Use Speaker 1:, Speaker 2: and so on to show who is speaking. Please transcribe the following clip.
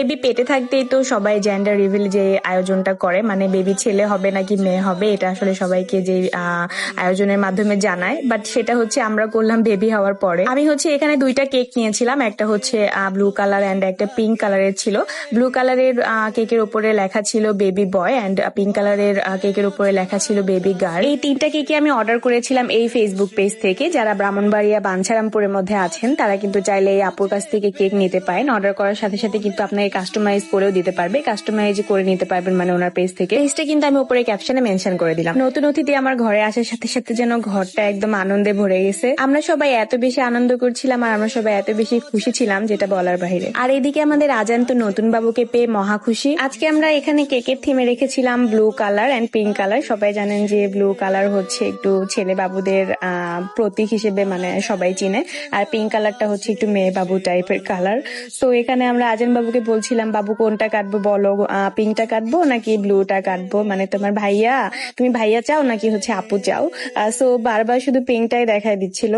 Speaker 1: Baby পেটে থাকতেই তো সবাই জেন্ডার রিভিল যে আয়োজনটা করে, মানে বেবি ছেলে হবে নাকি মেয়ে হবে, এটা আসলে সবাইকে যে আয়োজনের মাধ্যমে জানায়, বাট সেটা হচ্ছে আমরা করলাম বেবি হওয়ার পরে। আমি হচ্ছে এখানে দুইটা কেক নিয়েছিলাম, একটা হচ্ছে ব্লু কালার অ্যান্ড একটা পিঙ্ক কালারের ছিল। ব্লু কালারের কেকের উপরে লেখা ছিল বেবি বয় অ্যান্ড পিঙ্ক কালারের কেকের উপরে লেখা ছিল বেবি গার্ল। এই তিনটা কেকে আমি অর্ডার করেছিলাম এই ফেসবুক পেজ থেকে। যারা ব্রাহ্মণবাড়িয়া বাঞ্ছারামপুরের মধ্যে আছেন তারা কিন্তু চাইলে এই আপুর কাছ থেকে কেক নিতে পারেন। অর্ডার করার সাথে সাথে কিন্তু আপনাকে কাস্টমাইজ করেও দিতে পারবে, কাস্টমাইজ করে নিতে পারবেন মানে ওনার পেজ থেকে। পেজটা কিন্তু আমি উপরে ক্যাপশনে মেনশন করে দিলাম। নতুন অতিথি আমার ঘরে আসার সাথে সাথে যেন ঘরটা একদম আনন্দে ভরে গেছে। আমরা সবাই এত বেশি আনন্দ করছিলাম আর আমরা সবাই এত বেশি খুশি ছিলাম যেটা বলার বাইরে। আর এদিকে আমাদের আজান তো নতুন বাবুকে পেয়ে মহা খুশি। আজকে আমরা এখানে কেকের থিমে রেখেছিলাম blue colour and pink colour. সবাই জানেন যে ব্লু কালার হচ্ছে একটু ছেলে বাবুদের প্রতীক হিসেবে মানে সবাই চিনে, আর পিঙ্ক কালারটা হচ্ছে একটু মেয়ে বাবু টাইপের কালার। তো এখানে আমরা আজান বাবুকে বলছিলাম, বাবু কোনটা কাটবো বলো, পিঙ্কটা কাটবো নাকি ব্লুটা কাটবো, মানে তোমার ভাইয়া, তুমি ভাইয়া চাও নাকি হচ্ছে আপু চাও। সো বারবার শুধু পিঙ্কটাই দেখাই দিচ্ছিল।